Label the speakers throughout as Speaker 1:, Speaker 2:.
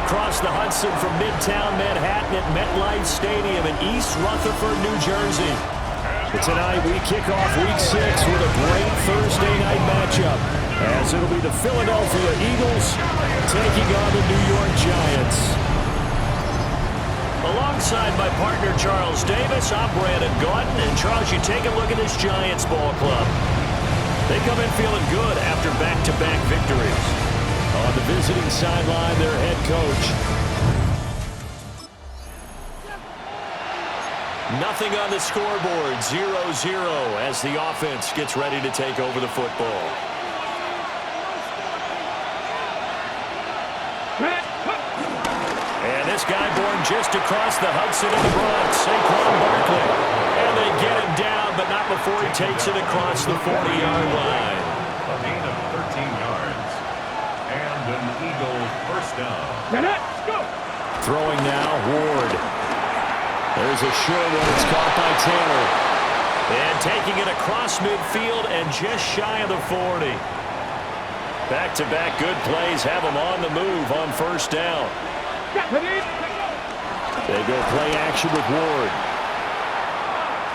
Speaker 1: across the Hudson from Midtown Manhattan at MetLife Stadium in East Rutherford, New Jersey. But tonight we kick off Week 6 with a great Thursday night matchup, as it'll be the Philadelphia Eagles taking on the New York Giants. Alongside my partner Charles Davis, I'm Brandon Gaudin. And Charles, you take a look at this Giants ball club. They come in feeling good after back-to-back victories. On the visiting sideline, their head coach. Nothing on the scoreboard, 0-0 as the offense gets ready to take over the football. And this guy born just across the Hudson in the Bronx, Saquon Barkley. And they get him down, but not before he takes it across the 40-yard line.
Speaker 2: A gain of 13 yards. And an Eagle first down.
Speaker 3: Let's go.
Speaker 1: Throwing now, Ward. There's a short one. It's caught by Taylor. And taking it across midfield and just shy of the 40. Back-to-back good plays have him on the move on first down. They go play action with Ward.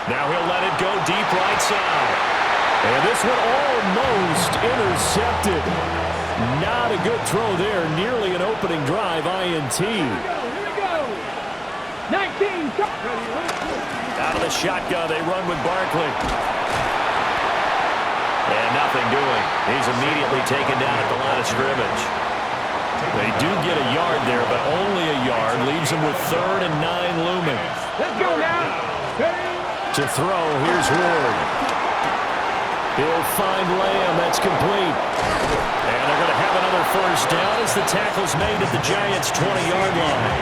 Speaker 1: Now he'll let it go deep right side. And this one almost intercepted. Not a good throw there. Nearly an opening drive INT.
Speaker 3: Here we go. 19.
Speaker 1: Out of the shotgun, they run with Barkley. And nothing doing. He's immediately taken down at the line of scrimmage. They do get a yard there, but only a yard. Leaves them with 3rd and 9 looming.
Speaker 3: Let's go now.
Speaker 1: To throw, here's Ward. He'll find Lamb. That's complete. And they're going to have another first down as the tackle's made at the Giants' 20-yard line.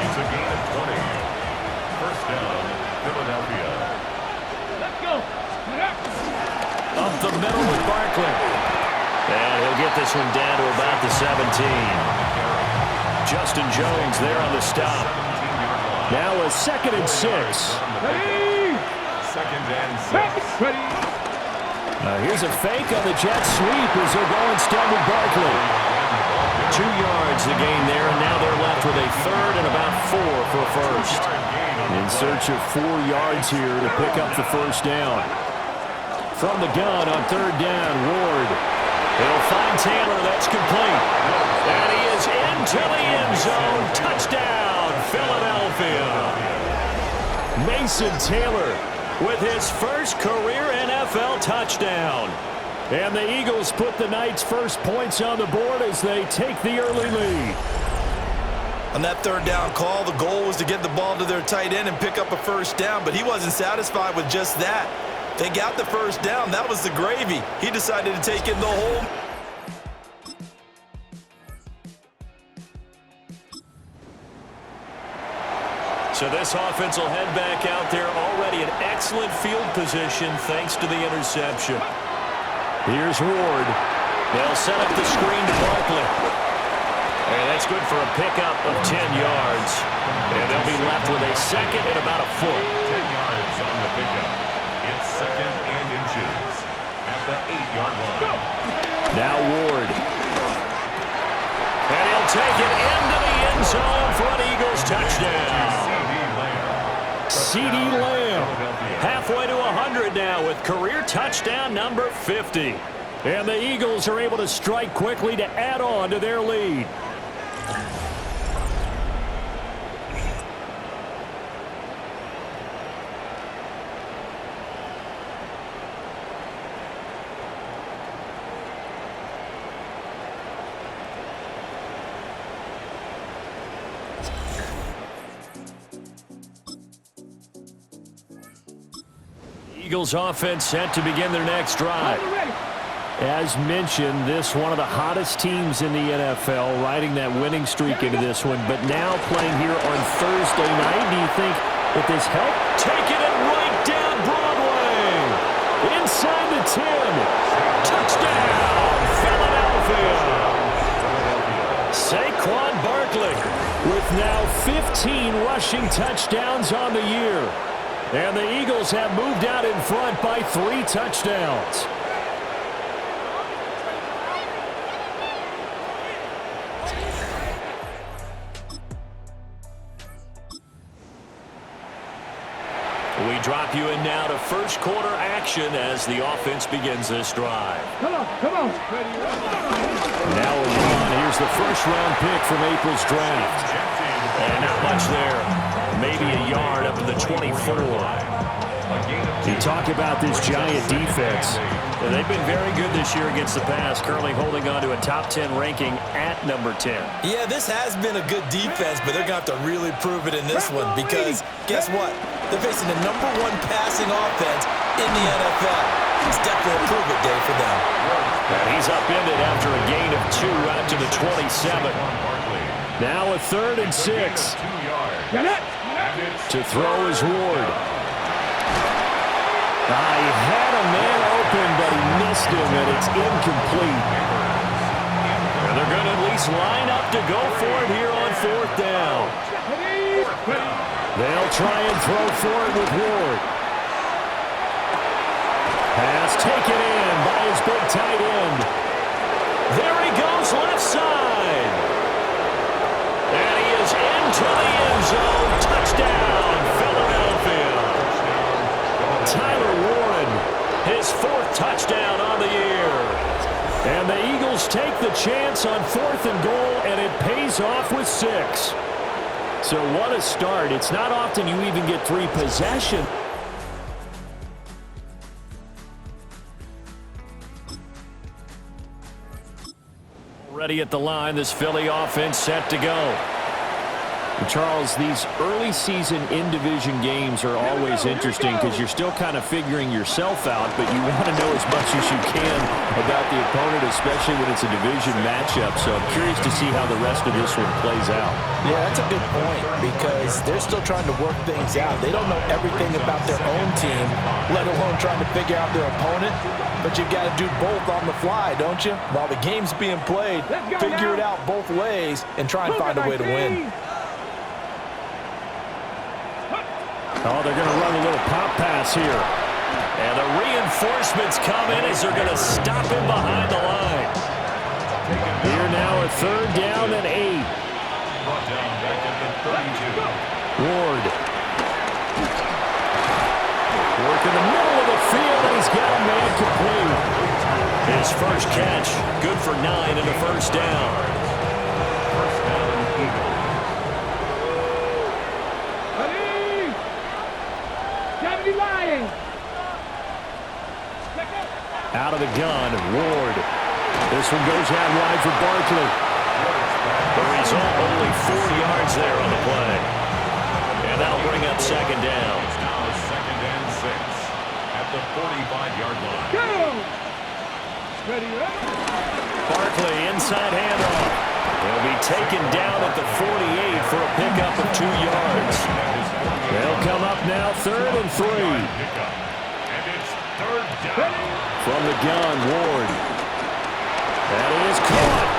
Speaker 2: It's a gain of 20. First down, Philadelphia.
Speaker 3: Let's go.
Speaker 1: Up the middle with Barkley. And he'll get this one down to about the 17. Justin Jones there on the stop. Now a 2nd and 6.
Speaker 3: Ready.
Speaker 2: 2nd and 6.
Speaker 3: Ready.
Speaker 1: Here's a fake on the jet sweep as they'll go instead with Barkley. 2 yards the gain there, and now they're left with a 3rd and about 4 for a first. In search of 4 yards here to pick up the first down. From the gun on 3rd down, Ward. He'll find Taylor. That's complete. And he is into the end zone. Touchdown, Philadelphia. Mason Taylor with his first career NFL touchdown. And the Eagles put the night's first points on the board as they take the early lead.
Speaker 4: On that 3rd down call, the goal was to get the ball to their tight end and pick up a first down, but he wasn't satisfied with just that. They got the first down. That was the gravy. He decided to take in the whole.
Speaker 1: So this offense will head back out there already in excellent field position thanks to the interception. Here's Ward. They'll set up the screen to Barkley. And that's good for a pickup of 10 yards. And they'll be left with a 2nd and about a foot.
Speaker 2: 10 yards on the pickup. It's 2nd and inches at the 8-yard line.
Speaker 1: Now Ward. And he'll take it into the end zone for an Eagles touchdown. CeeDee Lamb halfway to 100 now with career touchdown number 50. And the Eagles are able to strike quickly to add on to their lead. Eagles offense set to begin their next drive. As mentioned, this one of the hottest teams in the NFL, riding that winning streak into this one, but now playing here on Thursday night. Do you think that this helped? Taking it right down Broadway. Inside the 10. Touchdown, Philadelphia. Saquon Barkley with now 15 rushing touchdowns on the year. And the Eagles have moved out in front by 3 touchdowns. drop you in now to first quarter action as the offense begins this drive.
Speaker 3: Come on, come on.
Speaker 1: Now a run. Here's the first-round pick from April's draft. And not much there. Maybe a yard up to the 24. You talk about this Giant defense. They've been very good this year against the pass, currently holding on to a top 10 ranking at number 10.
Speaker 4: Yeah, this has been a good defense, but they're going to have to really prove it in this one because guess what? They're facing the #1 passing offense in the NFL. It's definitely a prove-it day for them.
Speaker 1: And he's upended after a gain of 2 out to the 27. Now a 3rd and 6. To throw is Ward. He had a man open, but he missed him, and it's incomplete. And they're going to at least line up to go for it here on 4th down. They'll try and throw for it with Ward. Pass taken in by his big tight end. There he goes, left side. And he is into the end zone. Touchdown, Philadelphia. Tyler Warren, his 4th touchdown on the year. And the Eagles take the chance on 4th and goal, and it pays off with 6. So what a start. It's not often you even get 3 possessions. Ready at the line, this Philly offense set to go. Charles, these early season in-division games are always interesting because you're still kind of figuring yourself out, but you want to know as much as you can about the opponent, especially when it's a division matchup. So I'm curious to see how the rest of this one plays out.
Speaker 4: Yeah, that's a good point because they're still trying to work things out. They don't know everything about their own team, let alone trying to figure out their opponent. But you've got to do both on the fly, don't you? While the game's being played, figure it out both ways and try and find a way to win.
Speaker 1: Oh, they're going to run a little pop pass here. And the reinforcements come in as they're going to stop him behind the line. Here now a 3rd down and 8. Ward. Work in the middle of the field, and he's got a man complete. His first catch, good for 9 and a first down.
Speaker 2: First down, Eagles.
Speaker 1: Out of the gun, Ward. This one goes out wide for Barkley. The result, only 4 yards there on the play. And that'll bring up 2nd down.
Speaker 2: It's now 2nd and 6 at the 45-yard line.
Speaker 3: Go! Ready,
Speaker 1: Barkley, inside handoff. He'll be taken down at the 48 for a pickup of 2 yards. They'll come up now 3rd and 3.
Speaker 2: And it's 3rd down.
Speaker 1: From the gun, Ward. That is caught.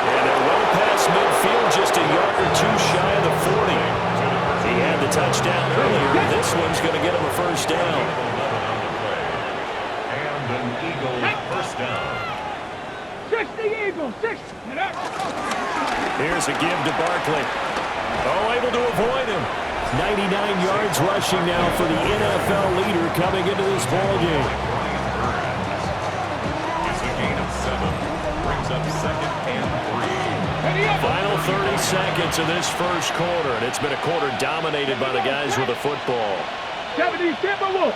Speaker 1: And they're well past midfield, just a yard or 2 shy of the 40. He had the touchdown earlier. This one's going to get him a first down.
Speaker 2: And an Eagle first down.
Speaker 3: 60 Eagles, 6.
Speaker 1: Here's a give to Barkley. Oh, able to avoid him. 99 yards rushing now for the NFL leader coming into this ballgame.
Speaker 2: It's a gain of 7. Brings up 2nd and 3.
Speaker 1: Final 30 seconds of this first quarter, and it's been a quarter dominated by the guys with the football.
Speaker 3: 70 Timberwolves.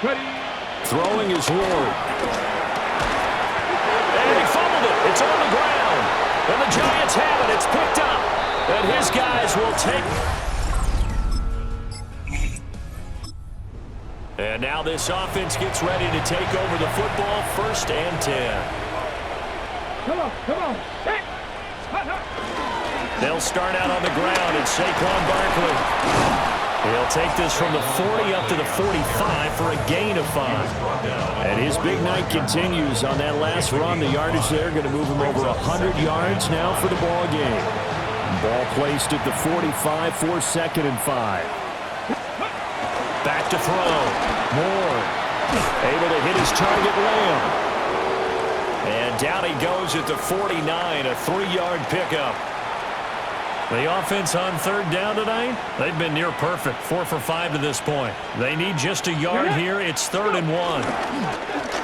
Speaker 3: Ready.
Speaker 1: Throwing is Ward. And he fumbled it. It's on the ground. And the Giants have it. It's picked up. And his guys will take. And now this offense gets ready to take over the football. 1st and 10.
Speaker 3: Come on, come on. Hey.
Speaker 1: They'll start out on the ground, and Saquon Barkley. He'll take this from the 40 up to the 45 for a gain of 5. And his big night continues on that last run. The yardage there going to move him over 100 yards now for the ball game. Ball placed at the 45 for 2nd and 5. Back to throw. Moore able to hit his target, Lamb. And down he goes at the 49, a 3-yard pickup. The offense on third down tonight, they've been near perfect, 4 for 5 to this point. They need just a yard here. It's 3rd and 1.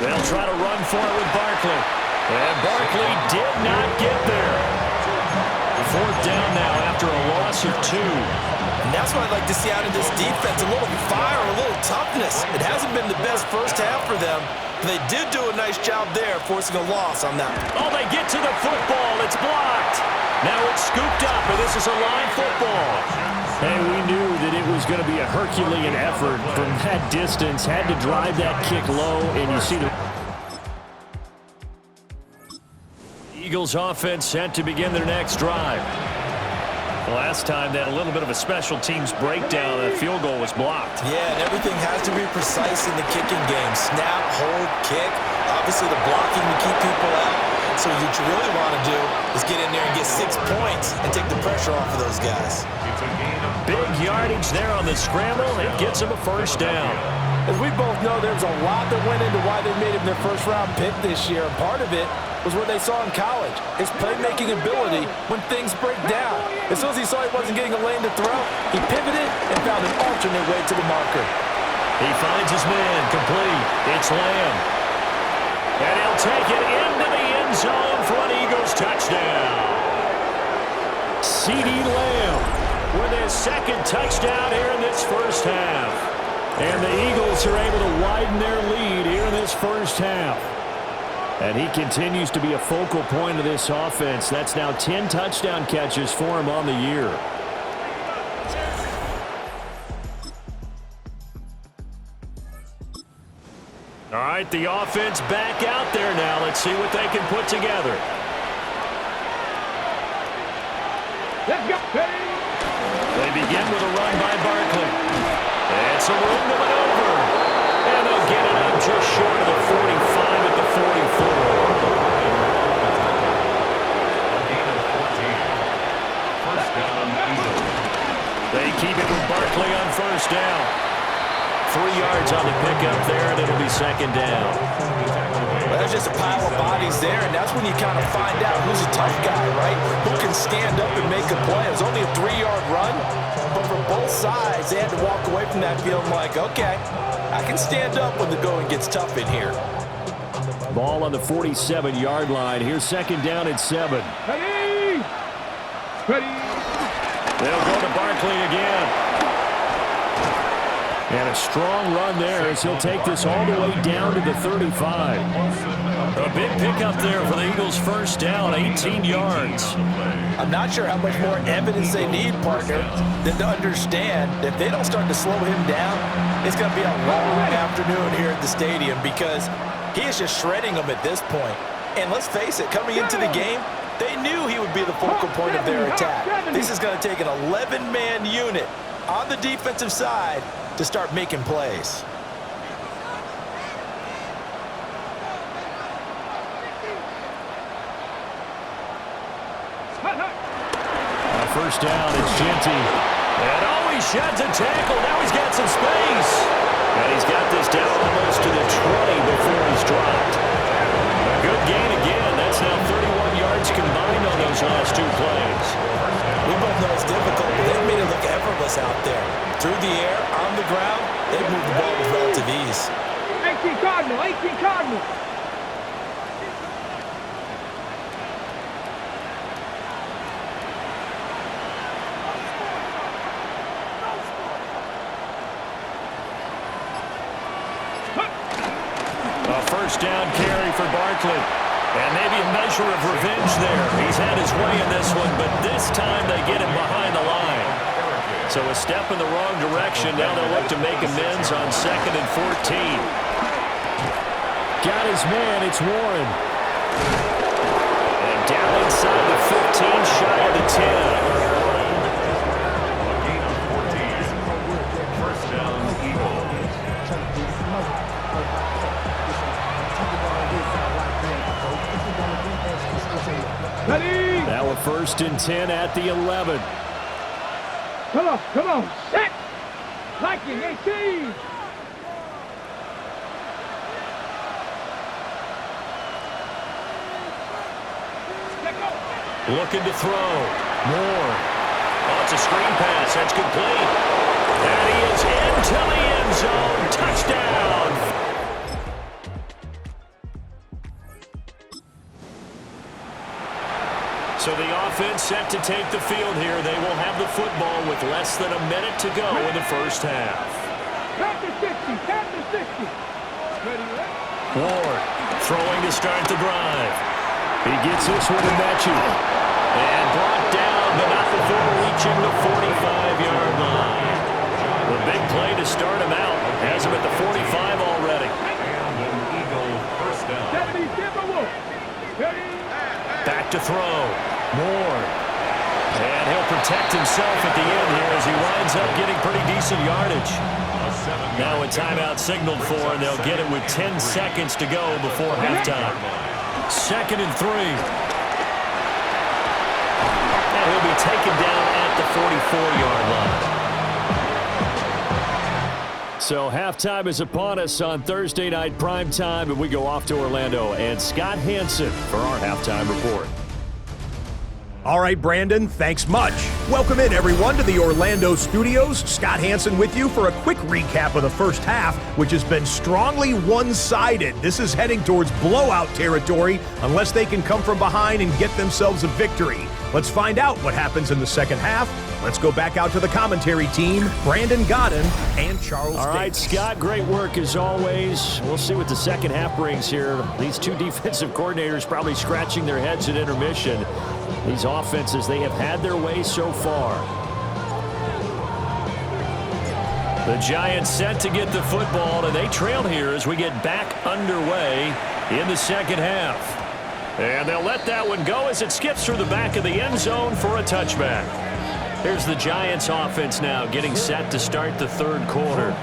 Speaker 1: They'll try to run for it with Barkley. And Barkley did not get there. 4th down now after a loss of 2.
Speaker 4: And that's what I'd like to see out of this defense, a little fire, a little toughness. It hasn't been the best first half for them, but they did do a nice job there forcing a loss on that.
Speaker 1: Oh, they get to the football. It's blocked. Now it's scooped up, and this is a line football. And we knew that it was going to be a Herculean effort from that distance. Had to drive that kick low, and you see the Eagles offense set to begin their next drive. Last time, that a little bit of a special teams breakdown, that field goal was blocked.
Speaker 4: Yeah, and everything has to be precise in the kicking game. Snap, hold, kick. Obviously, the blocking to keep people out. So what you really want to do is get in there and get 6 points and take the pressure off of those guys.
Speaker 1: Big yardage there on the scramble. It gets them a first down.
Speaker 5: As we both know, there's a lot that went into why they made him their first-round pick this year. And part of it was what they saw in college, his playmaking ability when things break down. As soon as he saw he wasn't getting a lane to throw, he pivoted and found an alternate way to the marker.
Speaker 1: He finds his man complete. It's Lamb. And he'll take it into the end zone for an Eagles touchdown. CeeDee Lamb with his 2nd touchdown here in this first half. And the Eagles are able to widen their lead here in this first half. And he continues to be a focal point of this offense. That's now 10 touchdown catches for him on the year. All right, the offense back out there now. Let's see what they can put together.
Speaker 3: Let's go.
Speaker 1: They begin with a run by Barkley. It's a room to maneuver. And they'll get it up just short of the 45 at the 44.
Speaker 2: First down, Eagles.
Speaker 1: They keep it with Barkley on first down. 3 yards on the pickup there, and it'll be 2nd down.
Speaker 4: Well, there's just a pile of bodies there, and that's when you kind of find out who's a tough guy, right? Who can stand up and make a play. It was only a 3-yard run, but for both sides, they had to walk away from that feeling like, okay, I can stand up when the going gets tough in here.
Speaker 1: Ball on the 47-yard line. Here's 2nd down and 7.
Speaker 3: Ready. Ready.
Speaker 1: They'll go to Barkley again. And a strong run there as he'll take this all the way down to the 35. A big pickup there for the Eagles' first down, 18 yards.
Speaker 4: I'm not sure how much more evidence they need, partner, than to understand that if they don't start to slow him down, it's going to be a long afternoon here at the stadium because he is just shredding them at this point. And let's face it, coming into the game, they knew he would be the focal point of their attack. This is going to take an 11-man unit on the defensive side to start making plays.
Speaker 1: First down, it's Genty. And oh, he sheds a tackle. Now he's got some space. And he's got this down almost to the 20 before he's dropped. A good gain again. That's now 31 yards combined on those last 2 plays.
Speaker 4: We both know it's difficult, but they've made it look effortless out there. Through the air, on the ground, they've moved the ball with relative ease.
Speaker 3: 18 Cardinal. 18 Cardinal.
Speaker 1: A first down carry for Barkley. And maybe a measure of revenge there. He's had his way in this one, but this time they get him behind the line. So a step in the wrong direction. Now they'll look to make amends on 2nd and 14. Got his man. It's Warren. And down inside the 15, shy of the 10.
Speaker 3: Ready.
Speaker 1: Now a 1st and 10 at the 11.
Speaker 3: Come on. Set. Liking 18.
Speaker 1: Looking to throw. Moore. Oh, it's a screen pass. That's complete. And he is into the end zone. Touchdown. So the offense set to take the field here. They will have the football with less than a minute to go in the first half.
Speaker 3: Tap to 60. Tap to 60. Ready, ready?
Speaker 1: Ward throwing to start the drive. He gets this one to Mechie. And brought down, but not before reaching the 45-yard line. The big play to start him out. Has him at the 45 already.
Speaker 2: And an Eagle first down.
Speaker 3: 70, Timberwolves. Ready?
Speaker 1: Back to throw. Ward. And he'll protect himself at the end here as he winds up getting pretty decent yardage. Now a timeout signaled for, and they'll get it with 10 seconds to go before halftime. 2nd and 3. And he'll be taken down at the 44-yard line. So halftime is upon us on Thursday night primetime, and we go off to Orlando. And Scott Hanson for our halftime report.
Speaker 6: All right, Brandon, thanks much. Welcome in, everyone, to the Orlando studios. Scott Hanson with you for a quick recap of the first half, which has been strongly one-sided. This is heading towards blowout territory unless they can come from behind and get themselves a victory. Let's find out what happens in the second half. Let's go back out to the commentary team, Brandon Godden and Charles
Speaker 1: All right,
Speaker 6: Davis.
Speaker 1: Scott, great work as always. We'll see what the second half brings here. These two defensive coordinators probably scratching their heads at intermission. These offenses, they have had their way so far. The Giants set to get the football, and they trail here as we get back underway in the second half. And they'll let that one go as it skips through the back of the end zone for a touchback. Here's the Giants offense now getting set to start the third quarter.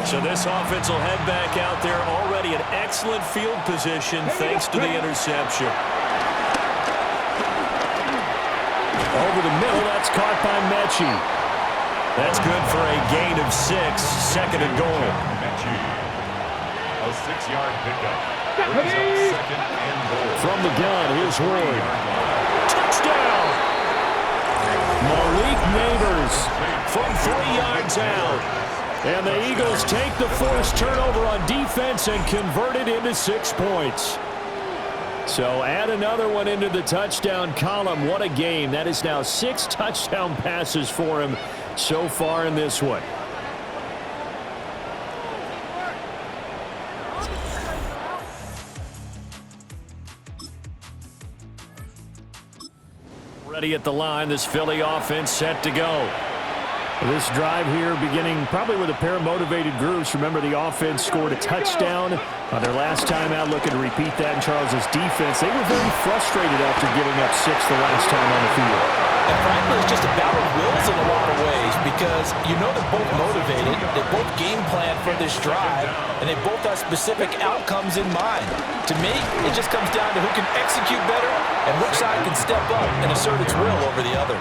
Speaker 1: So this offense will head back out there, already in excellent field position thanks to the interception. Over the middle, that's caught by Mechie. That's good for a gain of 6, 2nd and goal.
Speaker 2: Mechie. A 6-yard pickup. Brings up 2nd and goal.
Speaker 1: From the gun, here's Ward. Touchdown! Malik Neighbors from 3 yards out. And the Eagles take the forced turnover on defense and convert it into 6 points. So add another one into the touchdown column. What a game. That is now 6 touchdown passes for him so far in this one. Ready at the line, this Philly offense set to go. This drive here beginning probably with a pair of motivated groups. Remember, the offense scored a touchdown on their last time out. Looking to repeat that in Charles's defense. They were very frustrated after giving up 6 the last time on the field.
Speaker 5: And frankly, it's just a battle of wills in a lot of ways because you know they're both motivated, they both game plan for this drive, and they both have specific outcomes in mind. To me, it just comes down to who can execute better and which side can step up and assert its will over the other.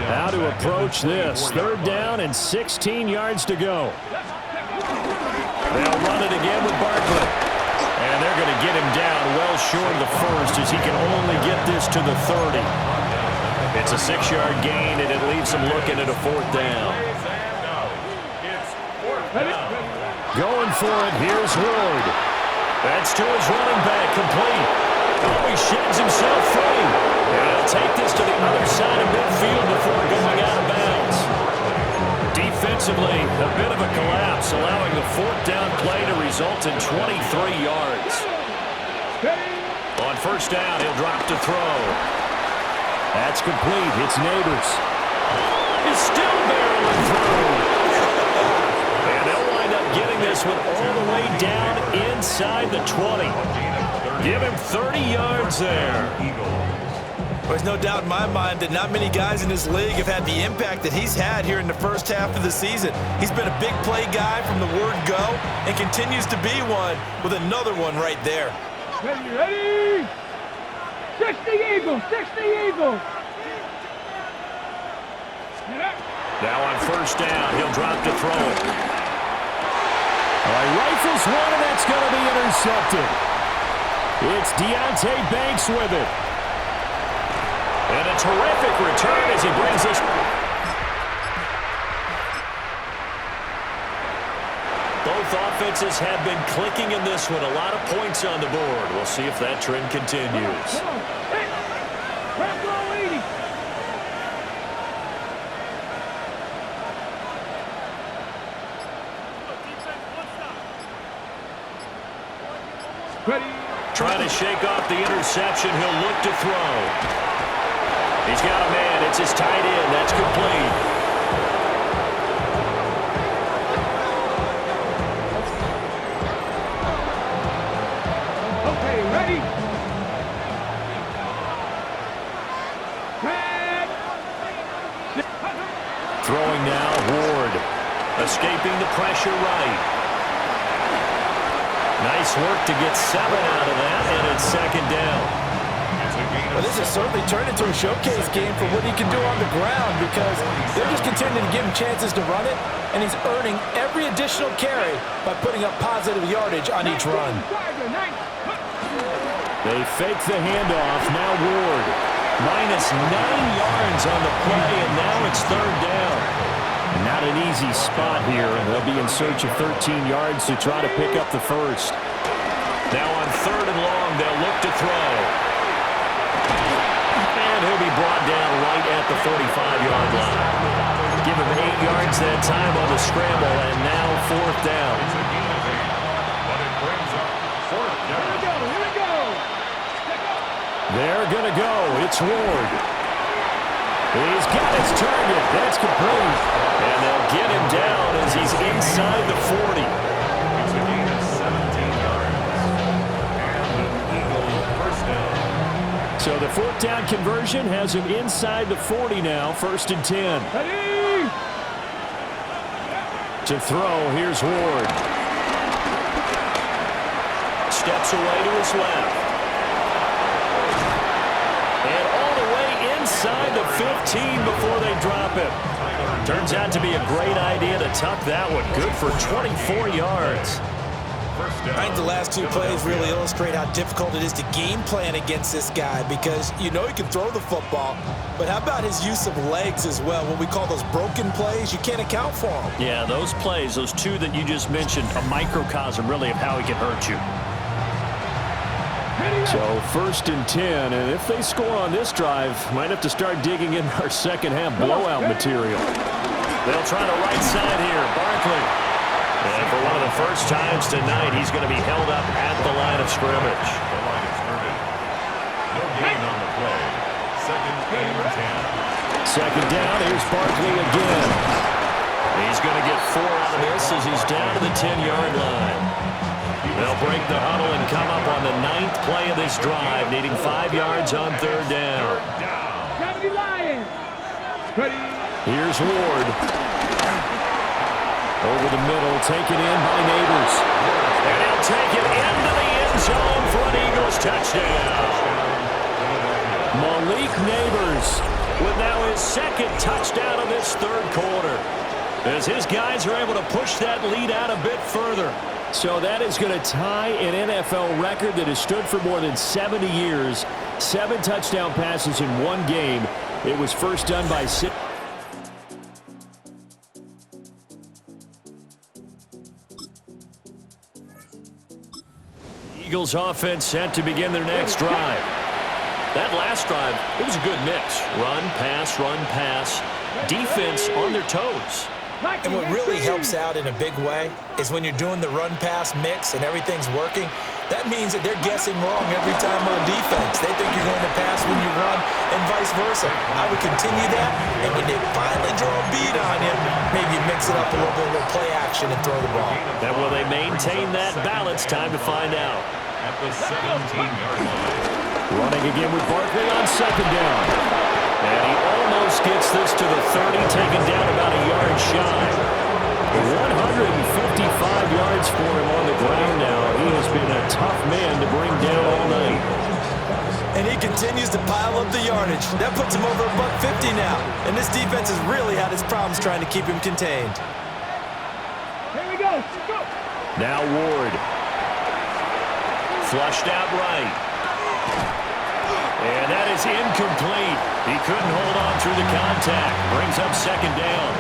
Speaker 1: How to approach this. 3rd down and 16 yards to go. They'll run it again with Barkley. And they're going to get him down well short of the first as he can only get this to the 30. It's a 6-yard gain, and it leaves him looking at a 4th down. Going for it, here's Ward. That's to his running back, complete. Oh, he sheds himself free. And he'll take this to the other side of midfield before going out of bounds. Defensively, a bit of a collapse, allowing the 4th down play to result in 23 yards. On 1st down, he'll drop to throw. That's complete. It's Neighbors. He's still barreling through. And they'll wind up getting this one all the way down inside the 20. Give him 30 yards there.
Speaker 4: There's no doubt in my mind that not many guys in this league have had the impact that he's had here in the first half of the season. He's been a big play guy from the word go and continues to be one with another one right there.
Speaker 3: Ready, ready? 60 Eagles, 60 Eagles.
Speaker 1: Now on 1st down, he'll drop to throw it. Rifles one, and that's going to be intercepted. It's Deonte Banks with it. And a terrific return as he brings us. Both offenses have been clicking in this one. A lot of points on the board. We'll see if that trend continues. Trying to shake off the interception. He'll look to throw. He's got a man. It's his tight end. That's complete.
Speaker 3: Okay, ready?
Speaker 1: Throwing now, Ward. Escaping the pressure right. Nice work to get 7 out of that, and it's second down.
Speaker 5: Well, this has certainly turned into a showcase game for what he can do on the ground because they're just continuing to give him chances to run it, and he's earning every additional carry by putting up positive yardage on each run.
Speaker 1: They fake the handoff. Now Ward. Minus 9 yards on the play, and now it's third down. Not an easy spot here. They'll be in search of 13 yards to try to pick up the first. Now on third and long, they'll look to throw. And he'll be brought down right at the 45-yard line. Give him 8 yards that time on the scramble, and now fourth down.
Speaker 2: But it brings up fourth down.
Speaker 3: Here we go.
Speaker 1: They're going to go. It's Ward. He's got his target. That's complete. And they'll get him down as he's inside the 40.
Speaker 2: It's a gain of 17 yards. And the Eagles first down.
Speaker 1: So the fourth down conversion has him inside the 40 now. First and 10.
Speaker 3: Ready?
Speaker 1: To throw, here's Ward. Steps away to his left. And all the way inside the 15 before they drop it. Turns out to be a great idea to tuck that one. Good for 24 yards.
Speaker 5: I think the last two plays really illustrate how difficult it is to game plan against this guy because you know he can throw the football, but how about his use of legs as well? What we call those broken plays, you can't account for them.
Speaker 1: Yeah, those plays, those two that you just mentioned, a microcosm really of how he can hurt you. So first and 10, and if they score on this drive, might have to start digging in our second half blowout material. They'll try the right side here, Barkley. And for one of the first times tonight, he's going to be held up at the line of scrimmage.
Speaker 2: The line of scrimmage. No gain on the play. Second and 10.
Speaker 1: Second down, here's Barkley again. He's going to get 4 out of this as he's down to the 10-yard line. They'll break the huddle and come up on the 9th play of this drive, needing 5 yards on third down. Here's Ward. Over the middle, taken in by Neighbors. And he'll take it into the end zone for an Eagles touchdown. Malik Neighbors with now his second touchdown of this third quarter. As his guys are able to push that lead out a bit further. So that is going to tie an NFL record that has stood for more than 70 years. 7 touchdown passes in one game. It was first done by Sid. Eagles offense set to begin their next drive. That last drive, it was a good mix. Run, pass, defense on their toes.
Speaker 5: And what really helps out in a big way is when you're doing the run-pass mix and everything's working, that means that they're guessing wrong every time on defense. They think you're going to pass when you run and vice versa. I would continue that, and when they finally draw a beat on him, maybe mix it up a little bit, a little play action and throw the ball.
Speaker 1: And will they maintain that balance? Time to find out.
Speaker 2: At the 17-yard line.
Speaker 1: Running again with Barkley on second down. And he almost gets this to the 30, taken down about a yard shy. 155 yards for him on the ground now. He has been a tough man to bring down all night.
Speaker 5: And he continues to pile up the yardage. That puts him over $150 now. And this defense has really had its problems trying to keep him contained.
Speaker 3: Here we go. Go.
Speaker 1: Now Ward. Flushed out right. And that is incomplete. He couldn't hold on through the contact. Brings up second down.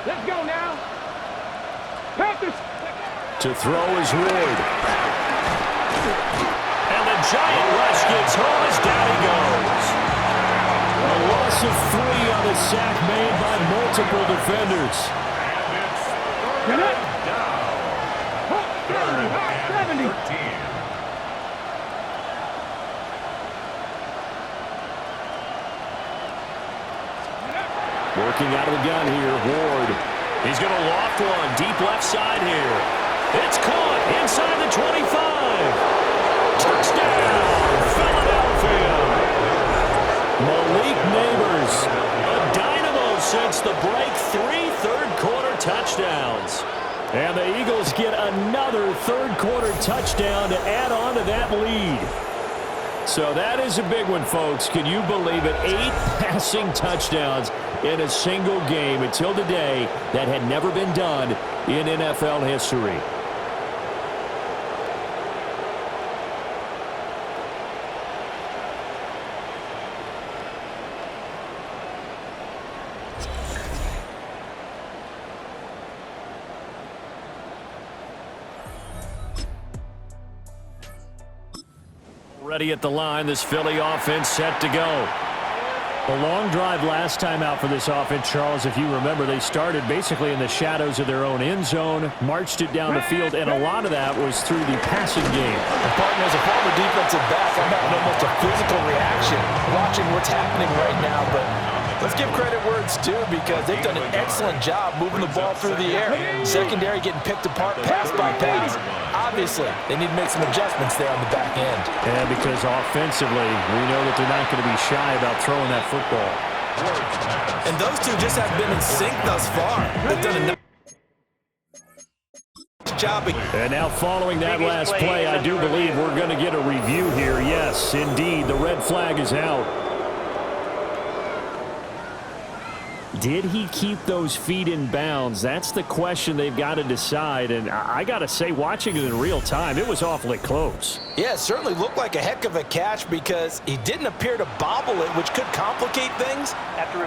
Speaker 3: Let's go now. Panthers.
Speaker 1: To throw is Ward. And the giant rush gets home as down he goes. A loss of 3 on the sack made by multiple defenders.
Speaker 3: Get it.
Speaker 2: Third and
Speaker 3: 70.
Speaker 2: 13.
Speaker 1: Working out of the gun here, Ward. He's going to loft one deep left side here. It's caught inside the 25. Touchdown, Philadelphia. Malik Neighbors, a dynamo since the break. 3 third-quarter touchdowns. And the Eagles get another third-quarter touchdown to add on to that lead. So that is a big one, folks. Can you believe it? 8 passing touchdowns in a single game until today. That had never been done in NFL history. Ready at the line, this Philly offense set to go. A long drive last time out for this offense, Charles. If you remember, they started basically in the shadows of their own end zone, marched it down the field, and a lot of that was through the passing game.
Speaker 5: Barton, as a former defensive back, I'm having almost a physical reaction watching what's happening right now. But let's give credit where it's due because they've done an excellent job moving the ball through the air. Secondary getting picked apart pass by pass. Obviously, they need to make some adjustments there on the back end.
Speaker 1: And because offensively, we know that they're not going to be shy about throwing that football.
Speaker 4: And those two just have been in sync thus far. They've done a nice job.
Speaker 1: And now following that last play, I do believe we're going to get a review here. Yes, indeed, the red flag is out. Did he keep those feet in bounds? That's the question they've got to decide. And I got to say, watching it in real time, it was awfully close.
Speaker 5: Yeah, it certainly looked like a heck of a catch because he didn't appear to bobble it, which could complicate things.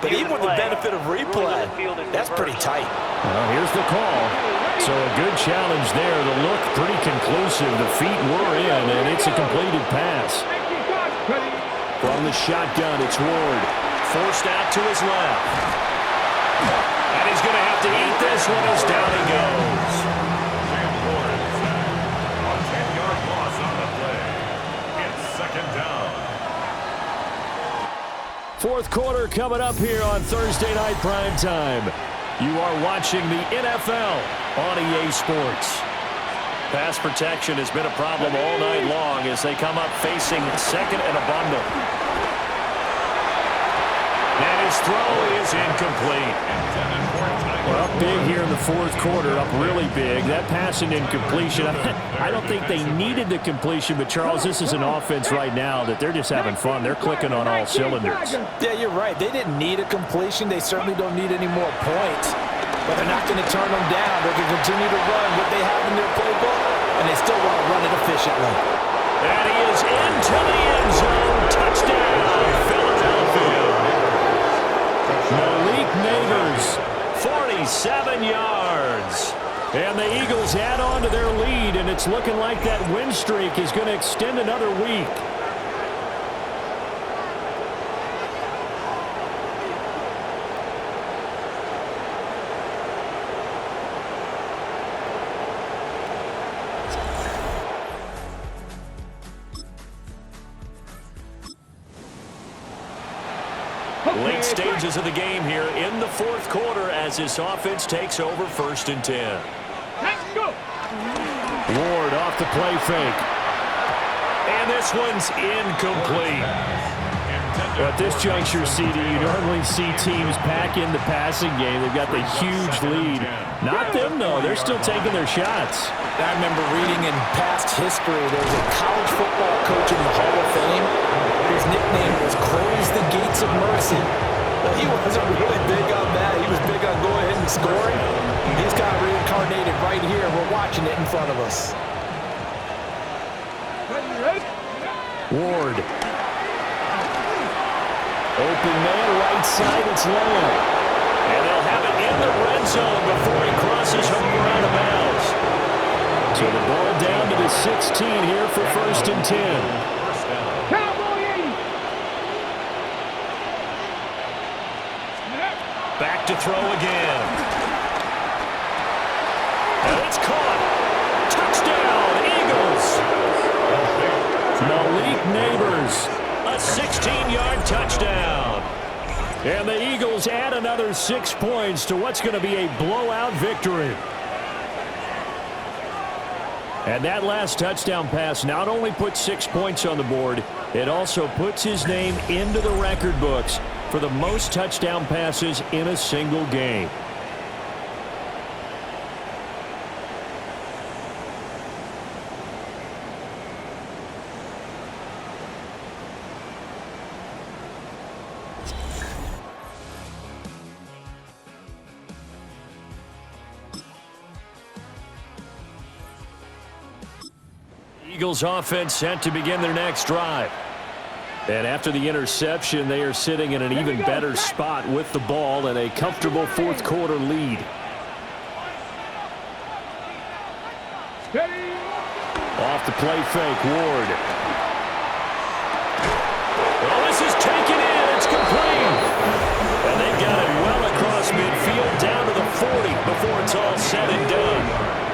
Speaker 5: But even with the benefit of replay, that's pretty tight.
Speaker 1: Well, here's the call. So a good challenge there. The look pretty conclusive. The feet were in, and it's a completed pass. From the shotgun, it's Ward. Forced out to his left. And he's going to have to eat this one as down he goes.
Speaker 2: Sam Ward a 10-yard loss on the play. It's second down.
Speaker 1: Fourth quarter coming up here on Thursday Night Prime Time. You are watching the NFL on EA Sports. Pass protection has been a problem all night long as they come up facing second and a bundle. And his throw is incomplete. Well, up big here in the fourth quarter, up really big. That pass and incompletion, I don't think they needed the completion, but Charles, this is an offense right now that they're just having fun. They're clicking on all cylinders.
Speaker 5: Yeah, you're right. They didn't need a completion. They certainly don't need any more points. But they're not going to turn them down. They can continue to run what they have in their playbook, and they still want to run it efficiently.
Speaker 1: And he is into the end zone. Touchdown, Philadelphia. Malik Neighbors, 47 yards. And the Eagles add on to their lead, and it's looking like that win streak is going to extend another week. Late stages of the game here in the fourth quarter as this offense takes over 1st and 10.
Speaker 3: Let's go.
Speaker 1: Ward off the play fake. And this one's incomplete. At this juncture, CD, you normally see teams pack in the passing game. They've got the huge lead. Not them, though. They're still taking their shots.
Speaker 5: I remember reading in past history, there was a college football coach in the Hall of Fame. His nickname was Close the Gates of Mercy. Well, He wasn't really big on that. He was big on going ahead and scoring. He's kind of reincarnated right here. We're watching it in front of us.
Speaker 1: Ward. Open man, right side, it's Lamb. And they'll have it in the red zone before he crosses over out of bounds. So the ball down to the 16 here for 1st and 10. Back to throw again. And it's caught. Touchdown, Eagles. Malik Neighbors, a 16-yard touchdown. And the Eagles add another 6 points to what's going to be a blowout victory. And that last touchdown pass not only puts 6 points on the board, it also puts his name into the record books for the most touchdown passes in a single game. Eagles offense set to begin their next drive. And after the interception, they are sitting in an even better spot with the ball and a comfortable fourth quarter lead. Off the play fake, Ward. Well, this is taken in. It's complete. And they've got it well across midfield down to the 40 before it's all said and done.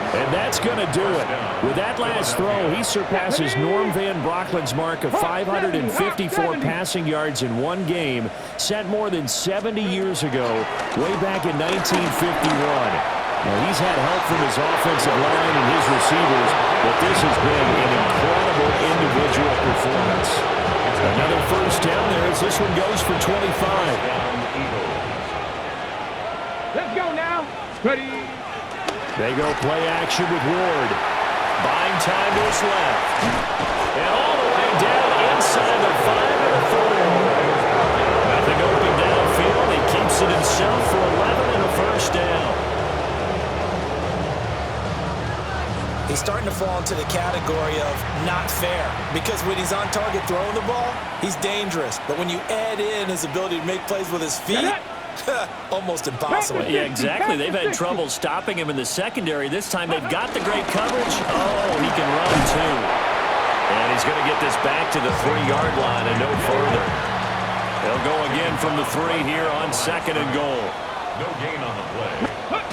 Speaker 1: And that's going to do it. With that last throw, he surpasses Norm Van Brocklin's mark of 554 passing yards in one game, set more than 70 years ago, way back in 1951. Now, he's had help from his offensive line and his receivers, but this has been an incredible individual performance. Another first down there as this one goes for 25.
Speaker 3: Let's go now. Ready.
Speaker 1: They go play action with Ward. Buying time to his left. And all the way down inside the 5 and a 4. Nothing open downfield. He keeps it himself for 11 and a first down.
Speaker 4: He's starting to fall into the category of not fair, because when he's on target throwing the ball, he's dangerous. But when you add in his ability to make plays with his feet, almost impossible.
Speaker 1: Yeah, exactly. They've had trouble stopping him in the secondary. This time they've got the great coverage. Oh, he can run too. And he's going to get this back to the 3-yard line and no further. They'll go again from the 3 here on 2nd and goal.
Speaker 2: No gain on the play.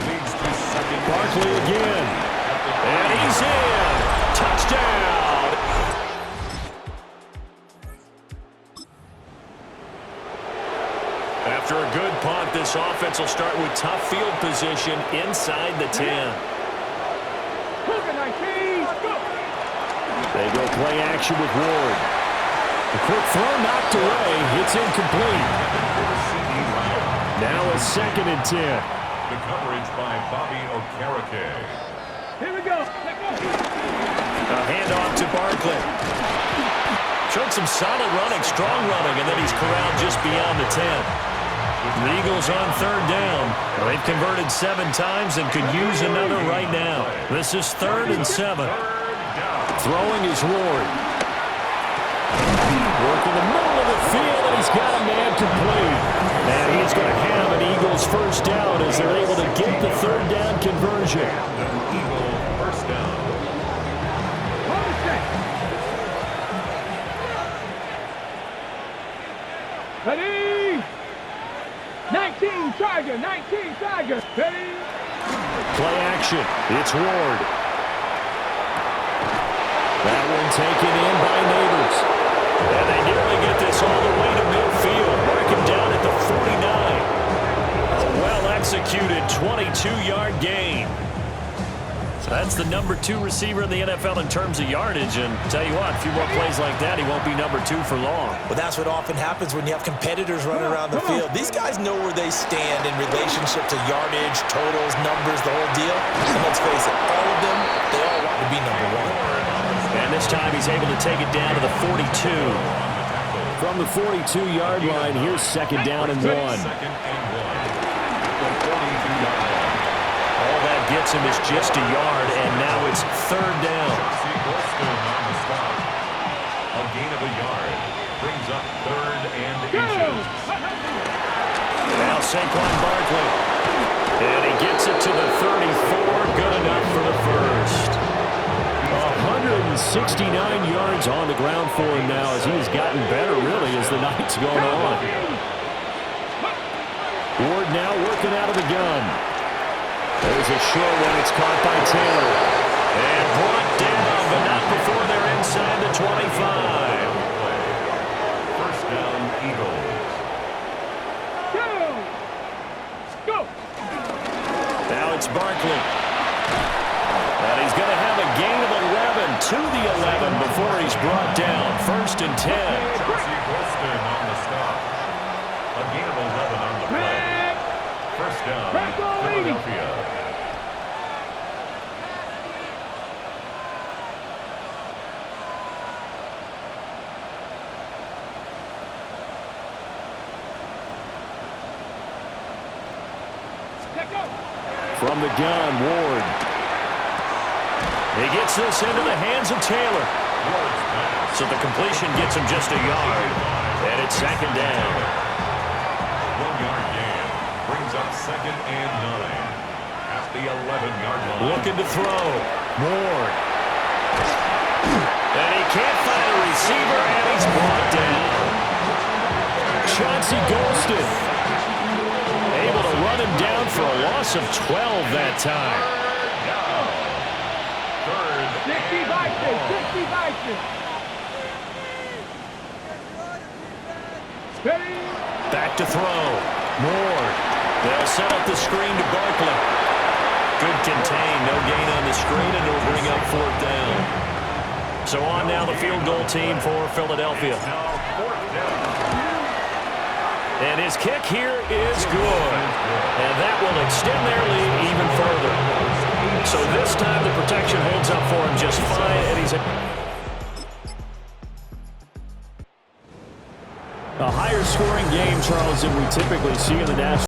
Speaker 2: Leads to second.
Speaker 1: Barkley again. And he's in. Touchdown. After a good punt, this offense will start with tough field position inside the 10. They go play action with Ward. A quick throw knocked away. It's incomplete. Now a 2nd and 10.
Speaker 2: The coverage by Bobby Okereke.
Speaker 3: Here we go.
Speaker 1: A handoff to Barkley. Showed some solid running, strong running, and then he's corralled just beyond the 10. The Eagles on 3rd down. Well, they've converted 7 times and could use another right now. This is 3rd and 7. Throwing is Ward. Work in the middle of the field, and he's got a man complete. And he's going to have an Eagles first down as they're able to get the 3rd down conversion.
Speaker 2: Eagle first down.
Speaker 3: Ready? 19 Tiger, 19 Tiger. Ready?
Speaker 1: Play action. It's Ward. That one taken in by Neighbors. And they nearly get this all the way to midfield. Mark him down at the 49. A well-executed 22-yard gain. So that's the number 2 receiver in the NFL in terms of yardage. And tell you what, a few more plays like that, he won't be number 2 for long.
Speaker 4: Well, that's what often happens when you have competitors running around the field. These guys know where they stand in relationship to yardage, totals, numbers, the whole deal. And let's face it, all of them, they all want to be number 1.
Speaker 1: And this time he's able to take it down to the 42. From the 42-yard line, here's second down and 1.
Speaker 2: Second and 1. The 42-yard line.
Speaker 1: All that gets him is just a yard, and now it's third down.
Speaker 2: Chauncey Golston on the stop. A gain of a yard. Brings up third and inches.
Speaker 1: Now Saquon Barkley. And he gets it to the 34. Good enough for the first. 169 yards on the ground for him now as he's gotten better, really, as the night's gone on. Ward now working out of the gun. There's a short one. It's caught by Taylor. And brought down, but not before they're inside the 25.
Speaker 2: First down, Eagles.
Speaker 3: Go!
Speaker 2: Now
Speaker 1: it's Barkley. And he's going to have a gain of 11 to the 11 before he's brought down. First and 10.
Speaker 2: Chauncey Golston on the stop. A gain of 11 on the play. First down, Philadelphia.
Speaker 1: From the gun, Ward. He gets this into the hands of Taylor. So the completion gets him just a yard. And it's second down.
Speaker 2: 1 yard gain. Brings up second and 9. At the 11-yard line.
Speaker 1: Looking to throw. Ward. And he can't find a receiver, and he's brought down. Chauncey Golston able to run him down for a loss of 12 that time.
Speaker 2: Third
Speaker 3: 60
Speaker 1: Back to throw. Ward. They'll set up the screen to Barkley. Good contain. No gain on the screen, and it'll bring up fourth down. So on now the field goal team for Philadelphia.
Speaker 2: now fourth down.
Speaker 1: And his kick here is good. And that will extend their lead even further. So this time the protection holds up for him just fine, and he's a higher scoring game, Charles, than we typically see in the National